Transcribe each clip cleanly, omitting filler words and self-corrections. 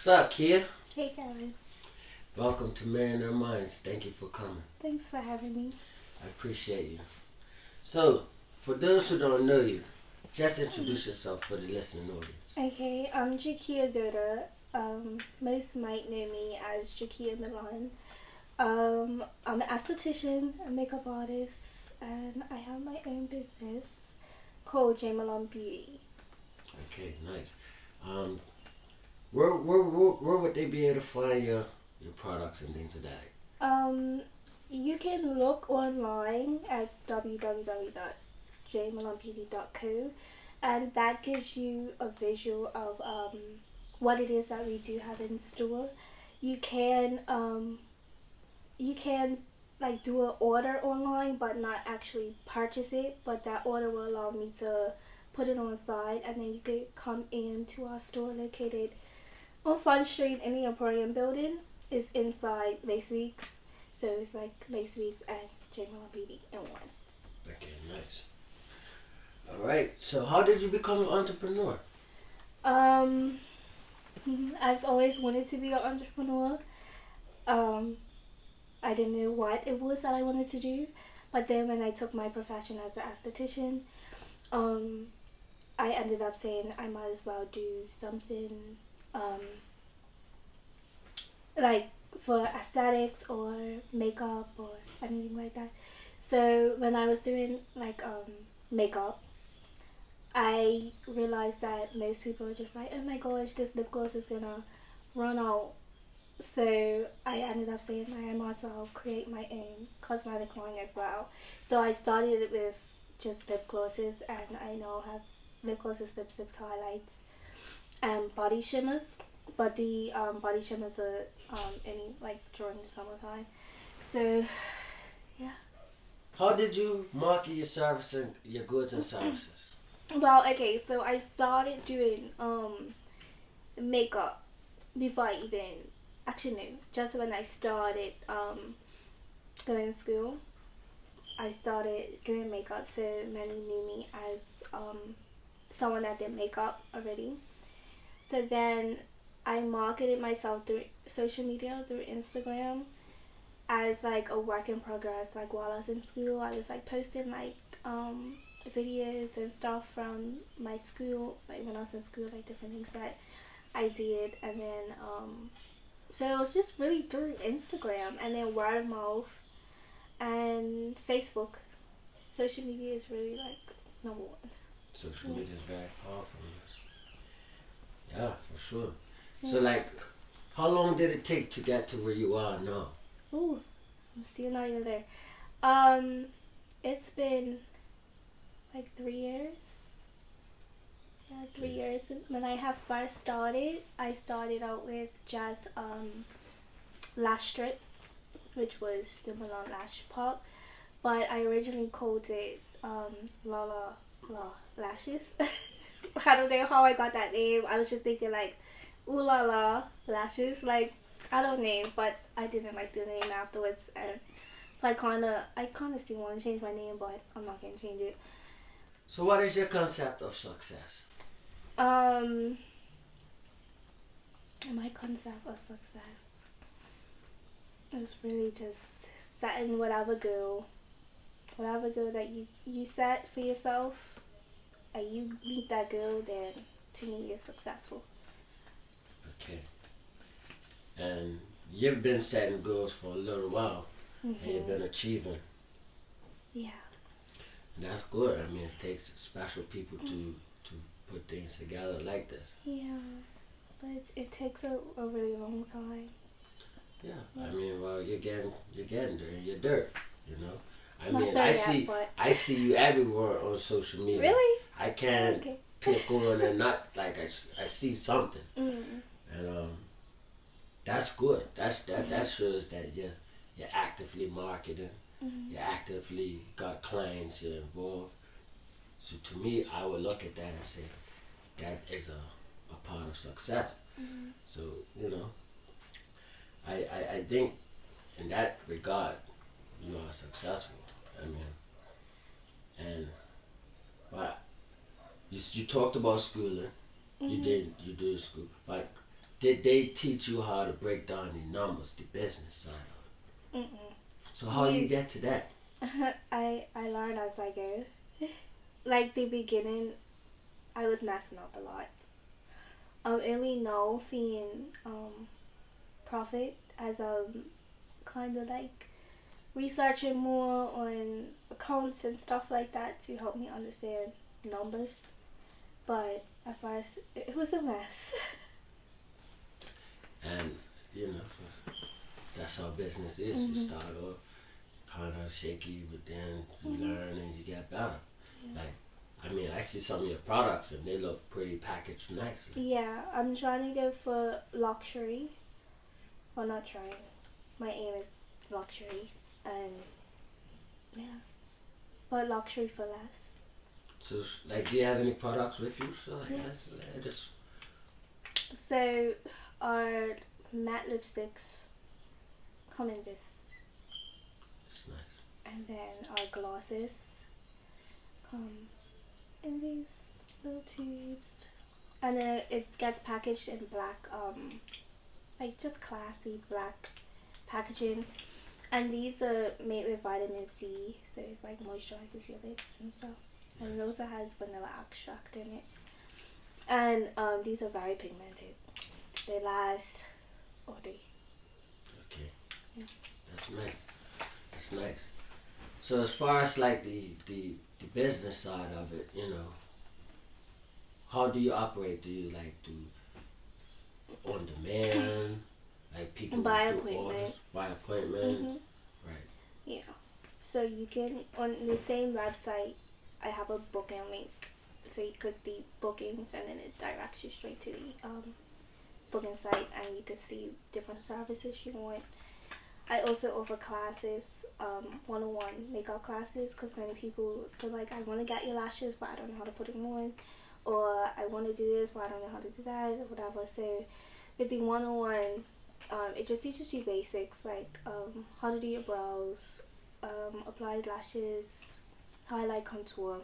What's up, Kia? Hey, Kevin. Welcome to Marrying Our Minds. Thank you for coming. Thanks for having me. I appreciate you. So, for those who don't know you, just introduce yourself for the listening audience. Okay, I'm Jahkeya Goater. Most might know me as Jmilan. I'm an esthetician, a makeup artist, and I have my own business called Jmilan Beauty. Okay, nice. Um, where would they be able to find your products and things of that? Um, you can look online at www.jmilanbeauty.co, and that gives you a visual of what it is that we do have in store. You can you can like do an order online but not actually purchase it, but that order will allow me to put it on the side, and then you could come into our store located on Front Street in the Emporium building. Is inside Lace Weeks, so it's like Lace Weeks and Jmilan Beauty in one. Okay, nice. All right. So, how did you become an entrepreneur? um I've always wanted to be an entrepreneur. um I didn't know what it was that I wanted to do, but then when I took my profession as an esthetician, um, I ended up saying I might as well do something um, like for aesthetics or makeup or anything like that. So when I was doing like makeup, I realized that most people are just like, oh my gosh, this lip gloss is gonna run out. So I ended up saying I might as well create my own cosmetic line as well. So I started it with just lip glosses, and I now have lip glosses, lipsticks, highlights, and body shimmers. But the body shimmers are any like during the summertime. So yeah. How did you market your service and your goods and services? Well, okay, so I started doing makeup before I even actually no, just when I started going to school. I started doing makeup, so many knew me as someone that did makeup already. So then I marketed myself through social media, through Instagram, as like a work in progress. Like while I was in school, I was like posting like videos and stuff from my school, like when I was in school, like different things that I did, and then so it was just really through Instagram, and then word of mouth and Facebook. Social media is really like number one. Social media is very powerful. Yeah, for sure. Yeah. So, like, how long did it take to get to where you are now? Ooh, I'm still not even there. Um, it's been like 3 years. Yeah, 3 years. When I have first started, I started out with just lash strips, which was the Milan Lash Pop, but I originally called it La La La Lashes. I don't know how I got that name. I was just thinking like, ooh la la lashes. Like I don't know, but I didn't like the name afterwards, and so I kinda still want to change my name, but I'm not gonna change it. So, what is your concept of success? Um, my concept of success is really just setting whatever goal that you set for yourself, and you meet that goal, then to me you're successful. Okay. And you've been setting goals for a little while, and you've been achieving. Yeah. And that's good. I mean, it takes special people to put things together like this. Yeah, but it takes a really long time. Yeah. I mean, well, you're getting there. You're dirt. You know. I Not mean, there yet, but I see you everywhere on social media. really? I can't Okay. click on and not like I see something, Mm. and that's good. That shows that you're actively marketing. Mm. You actively got clients. You're involved. So to me, I would look at that and say that is a part of success. Mm. So I think in that regard, you are successful. I mean, and but you talked about schooling. Mm. You do school, but did they teach you how to break down the numbers, the business side of it? Mm-mm. So how you get to that? I learn as I go. Like the beginning, I was messing up a lot. Only now seeing profit as kind of like researching more on accounts and stuff like that to help me understand numbers. But at first, it was a mess. And you know, that's how business is. You Mhm. start off kind of shaky, but then you Mhm. learn and you get better. Yeah. Like, I mean, I see some of your products and they look pretty packaged nicely. Yeah, I'm trying to go for luxury. Well, not trying. My aim is luxury, and yeah, but luxury for less. So, like, do you have any products with you? So, like, Yeah. let's just. So our matte lipsticks come in this, It's nice. and then our glosses come in these little tubes, and then it gets packaged in black, like just classy black packaging. And these are made with vitamin C, so it like moisturizes your lips and stuff. And it also has vanilla extract in it. And these are very pigmented. They last all day. Okay. Yeah. That's nice. That's nice. So, as far as like the business side of it, you know, how do you operate? Do you like do on demand? Like people By do appointment. orders by appointment? Mhm. Right. Yeah. So you can on the same website. I have a booking link, so you click the bookings and then it directs you straight to the booking site, and you can see different services you want. I also offer classes, one-on-one makeup classes, because many people feel like I want to get your lashes, but I don't know how to put them on, or I want to do this, but I don't know how to do that, or whatever. So with the one-on-one, it just teaches you basics like how to do your brows, apply lashes, highlight, contour,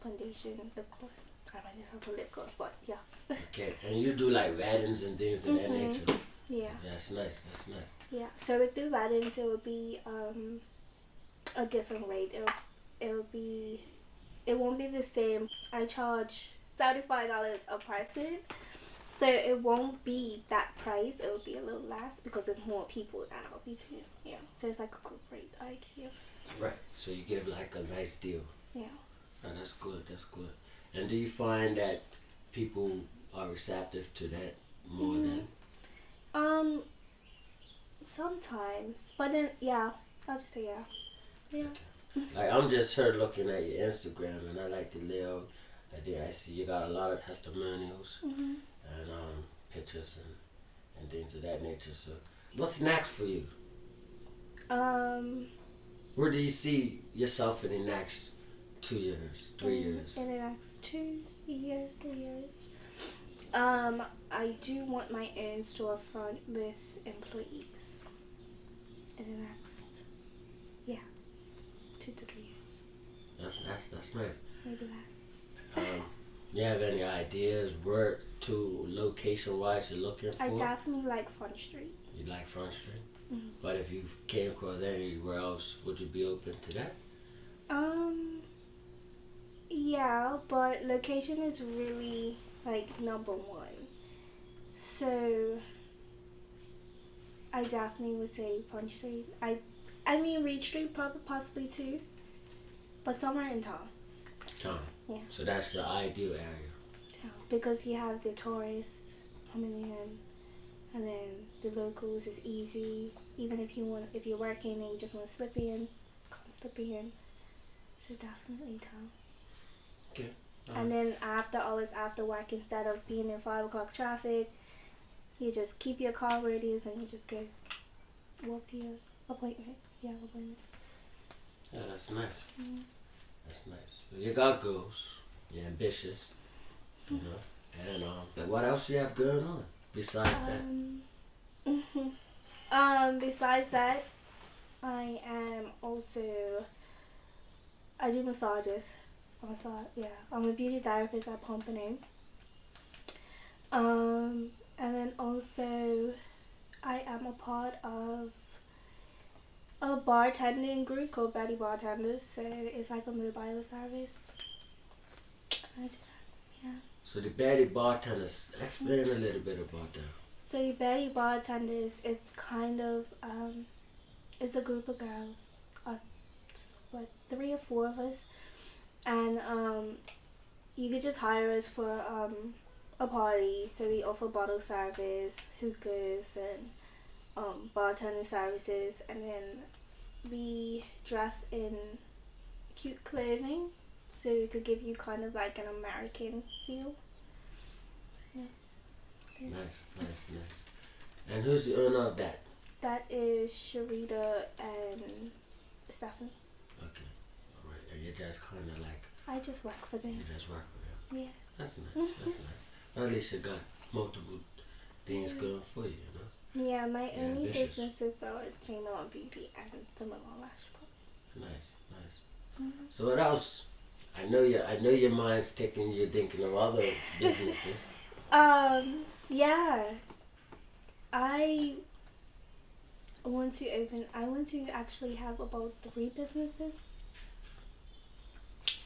foundation, lip gloss. I might just have a lip gloss, but yeah. Okay. And you do like weddings and things of that Mhm. nature. Yeah. That's nice. That's nice. Yeah. So with the weddings, it would be a different rate. It won't be the same. I charge $75 a person, so it won't be that price. It will be a little less because there's more people that I'll be to. Yeah. So it's like a group rate I give. Right. So you give like a nice deal. Yeah. Oh, that's good. That's good. And do you find that people are receptive to that more than? Um. Sometimes, but then yeah, I'll just say yeah. Yeah. Like I'm just here looking at your Instagram and I like the little. I see you got a lot of testimonials Mhm. and pictures and things of that nature. So what's next for you? Um. Where do you see yourself in the next 2 years, 3 years? In the next 2 years, 3 years. I do want my own storefront with employees in the next, yeah, 2 to 3 years, That's nice. maybe less. You have any ideas where to location wise you're looking for? I definitely like Front Street. You like Front Street? Mhm. But if you came across anywhere else, would you be open to that? Yeah, but location is really like number one. So I definitely would say Front Street. I mean Reed Street probably possibly too, but somewhere in town. Town. Yeah. So that's your ideal area. Town, because you have the tourists coming in, and then the locals is easy. Even if you're working and you just want to slip in, come slip in. So definitely town. Okay. And then after work, instead of being in 5 o'clock traffic, you just keep your car where it is and you just go walk to your appointment. Yeah, appointment. Yeah, that's nice. Mm-hmm. That's nice. So you got goals. You're ambitious. You know. And like what else you have going on besides Besides that, I am also I do massages. Yeah, I'm a beauty therapist at Pompano. And then also I am a part of a bartending group called Betty Bartenders. So it's like a mobile service. Yeah. So the Betty bartenders, explain a little bit about that. So the Betty Bartenders, it's kind of it's a group of girls, us, what, 3 or 4 of us, and you could just hire us for a party. So we offer bottle service, hookahs, and bartending services, and then we dress in cute clothing, so we could give you kind of like an American feel. Yeah. Nice, nice, nice. And who's the owner of that? That is Sharita and Stefan. Okay, all right. And you just kind of like, I just work for them. you just work with them. Yeah. That's nice, that's nice. At least you got multiple things going for you, you know? Yeah, my You're only ambitious. businesses are Jmilan Beauty and the Milan Lash Shop. Nice, nice. Mm-hmm. So what else? I know your mind's ticking. You're thinking of other businesses. Yeah. I want to actually have about 3 businesses.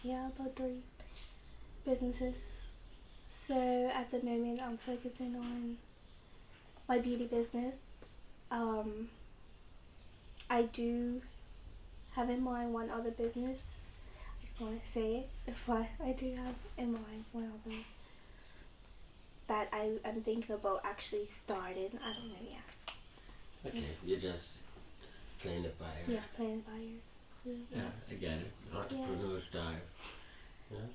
Yeah, about 3 businesses. So at the moment I'm focusing on my beauty business. I do have in mind one other business. I don't want to say it, but I do have in mind one other that I am thinking about actually starting. I don't know yet. Okay, you're just playing it by ear. Yeah, playing it by ear. Yeah, I get it. Entrepreneur's dive.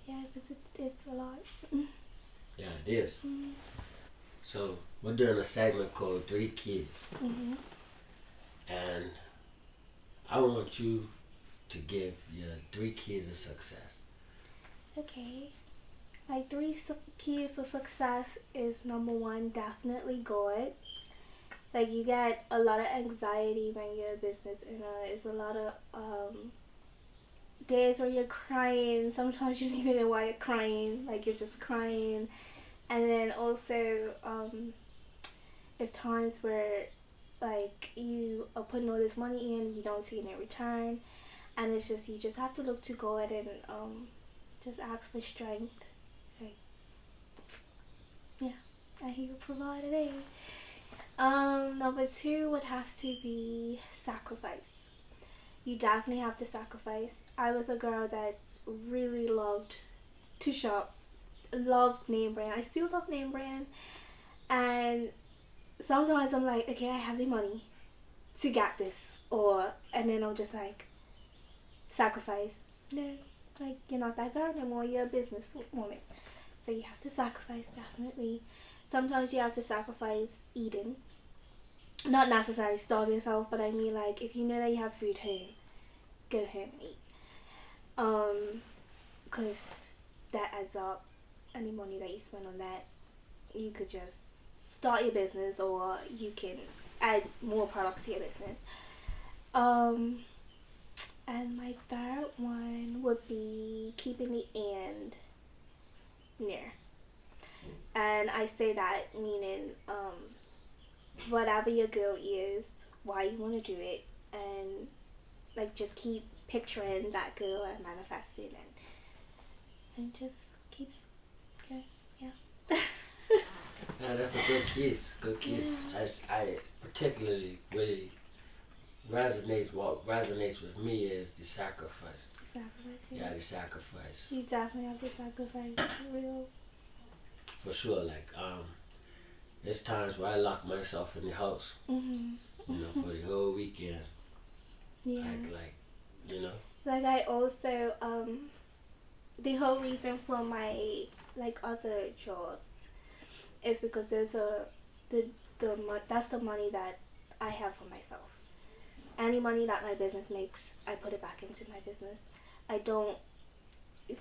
Yeah, it's a lot. Yeah, it is. Mm-hmm. So we're doing a segment called 3 Keys, Mm-hmm. and I want you to give your 3 keys of success. Okay. My 3 keys to success is number 1, definitely God. Like, you get a lot of anxiety when you're a business owner. It's a lot of days where you're crying. Sometimes you don't even know why you're crying. Like, you're just crying. And then also, there's times where, like, you are putting all this money in, you don't see any return. And it's just, you just have to look to God and just ask for strength. Like, yeah, and He will provide it. Number 2 would have to be sacrifice. You definitely have to sacrifice. I was a girl that really loved to shop, loved name brand. I still love name brand, and sometimes I'm like, okay, I have the money to get this, and then I'm just like, sacrifice. No, like, you're not that girl anymore. You're a business woman, so you have to sacrifice, definitely. Sometimes you have to sacrifice eating. Not necessarily starve yourself, but I mean, like, if you know that you have food home, go home and eat. Because that adds up. Any money that you spend on that, you could just start your business, or you can add more products to your business. And my 3rd one would be keeping the end near. And I say that meaning, whatever your goal is, why you want to do it, and like, just keep picturing that goal and manifesting, and just keep going. Yeah. Yeah, that's a good keys. Good keys. Yeah. I particularly really what resonates with me is the sacrifice. Sacrifice. Yeah, the sacrifice. You definitely have to sacrifice, for real. For sure, like there's times where I lock myself in the house, Mm-hmm. you know, for the whole weekend. Yeah. Like, you know. Like, I also the whole reason for my, like, other jobs is because there's that's the money that I have for myself. Any money that my business makes, I put it back into my business. I don't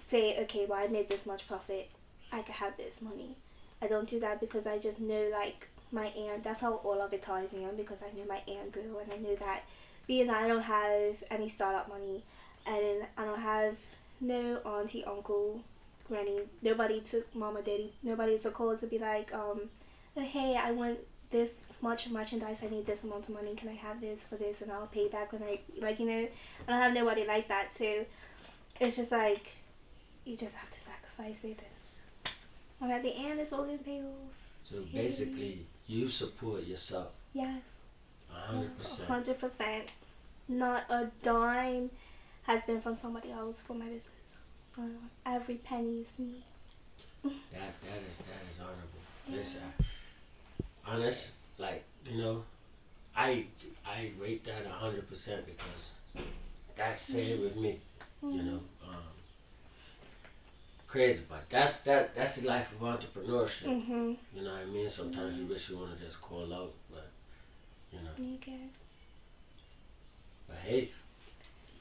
say, okay, well, I made this much profit, I could have this money. I don't do that, because I just know, like, my aunt, that's how all of it ties in, because I know my aunt grew, and I know that being that I don't have any startup money, and I don't have no auntie, uncle granny. Nobody took mama, daddy. Nobody took call to be like, oh, hey, I want this much merchandise. I need this amount of money. Can I have this for this, and I'll pay back when I like. I don't have nobody like that. So it's just like you just have to sacrifice it, and at the end, it's all gonna pay off. So basically, you support yourself. Yes. 100%. 100%. Not a dime has been from somebody else for my business. Every penny is me. That is honorable. Yeah. It's honest, like I rate that 100% because that's same with me. Crazy, but that's the life of entrepreneurship. You know what I mean? Sometimes you wish you want to just call out, but Okay. But hey,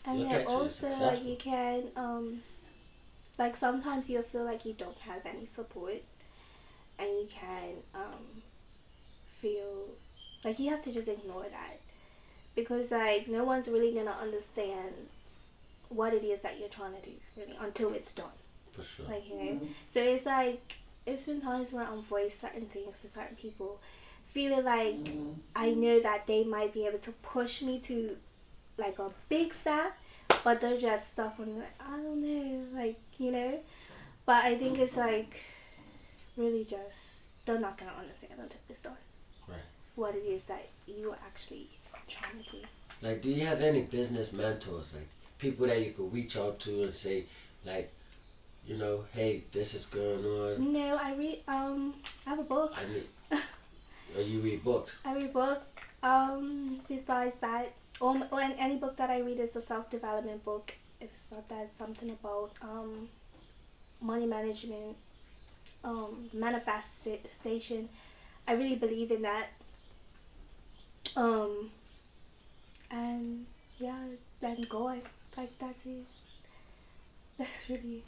and look then at also you, like you can like sometimes you feel like you don't have any support, and you can feel like you have to just ignore that, because like no one's really gonna understand what it is that you're trying to do really until it's done. For sure. Like so it's like it's been times where I'm voiced certain things to certain people, feeling like I know that they might be able to push me to like a big step, but they're just stuck on like I don't know, like But I think it's like really just they're not gonna understand until it's done. Right. What it is that you are actually trying to do. Like, do you have any business mentors, like people that you could reach out to and say, like, hey, this is going on? No, I read. I have a book. I mean, you read books? I read books. Besides that, and any book that I read is a self-development book. It's not that something about money management, manifestation. I really believe in that. And yeah, then God, like that's it. That's really.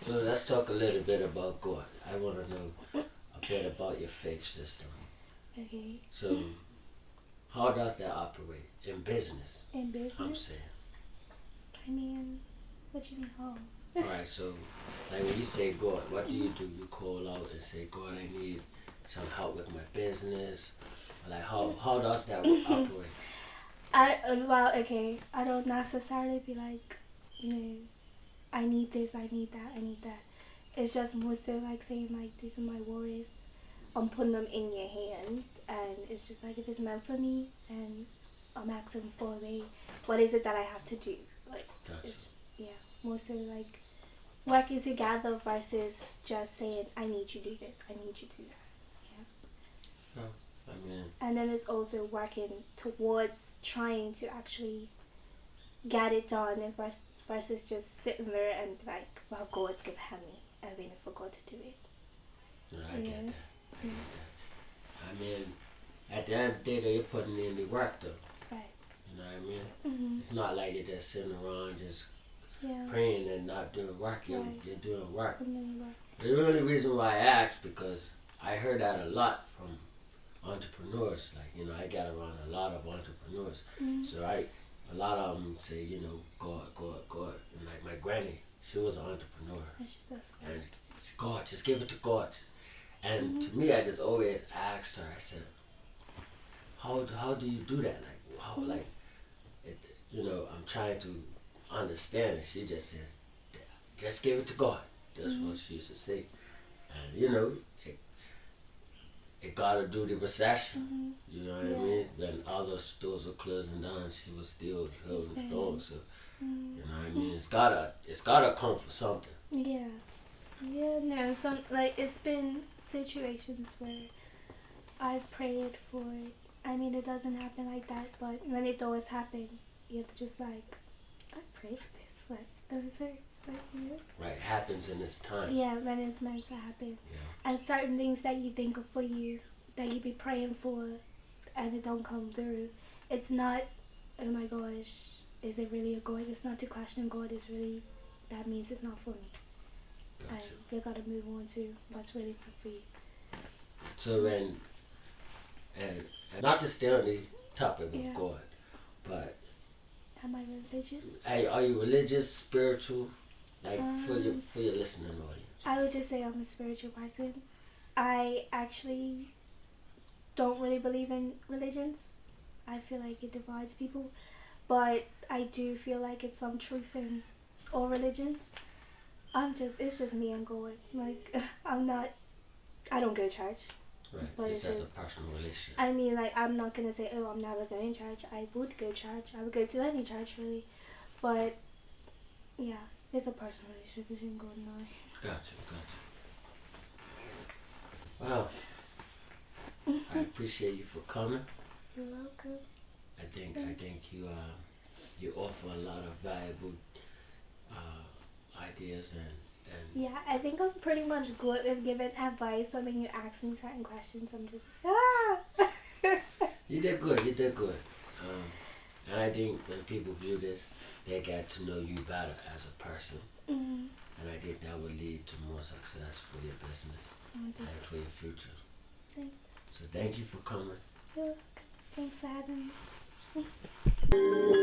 So let's talk a little bit about God. I want to know a bit about your faith system. Okay. So, how does that operate in business? In business? I'm saying. I mean, what do you mean how? Alright, so like when you say God, what do? You call out and say, God, I need some help with my business. Like how does that operate? Okay. I don't necessarily be like, I need this, I need that, I need that. It's just more so like saying like these are my worries. I'm putting them in your hands, and it's just like if it's meant for me, and I'm asking for what is it that I have to do? Like, more so like working together versus just saying I need you to do this, I need you to do that. Yeah. I mean. And then it's also working towards trying to actually get it done, and versus just sitting there and be like, well, God's gonna help me. I waiting for God to do it. No, I get that. I mean, at the end of the day, though, you're putting in the work, though. Right. You know what I mean? It's not like you're just sitting around just Yeah. praying and not doing work. You're doing work. Work. The only reason why I asked, because I heard that a lot from entrepreneurs. Like, I got around a lot of entrepreneurs. So a lot of them say, God. And like my granny, she was an entrepreneur. And God, just give it to God. And to me, I just always asked her, I said, how do you do that? Like, how, like, it, I'm trying to understand. And she just says, just give it to God. That's what she used to say. And, it got her through the recession. You know what I mean? When other stores were closing down, she was still holding strong. So, you know what I mean? It's gotta come for something. Yeah. Yeah, no, it's been situations where I've prayed for it. I mean, it doesn't happen like that, but when it does happen, you have to just like, I pray for this. Like, Right, it happens in its time. Yeah, when it's meant to happen. Yeah. And certain things that you think are for you, that you be praying for, and it don't come through. It's not, oh my gosh, is it really a God? It's not to question God. It's really, that means it's not for me. Gotcha. And you gotta move on to what's really good for you. So and not to stay on the topic of God, but am I religious? are you religious, spiritual? Like for your listening audience. I would just say I'm a spiritual person. I actually don't really believe in religions. I feel like it divides people, but I do feel like it's some truth in all religions. It's just me and God. Like, I don't go to church. Right. But It's it's just a just, personal relationship. I mean, like, I'm not gonna say, oh, I'm never going to church. I would go to church. I would go to any church, really. But, yeah, it's a personal relationship between God and I. Gotcha. Well, I appreciate you for coming. You're welcome. I think you offer a lot of valuable ideas and Yeah, I think I'm pretty much good with giving advice, but when you ask me certain questions, I'm just ah. you did good. And I think when people view this, they get to know you better as a person. Mm. And I think that would lead to more success for your business and for your future. Thanks. So thank you for coming. You're welcome. Thanks for having me.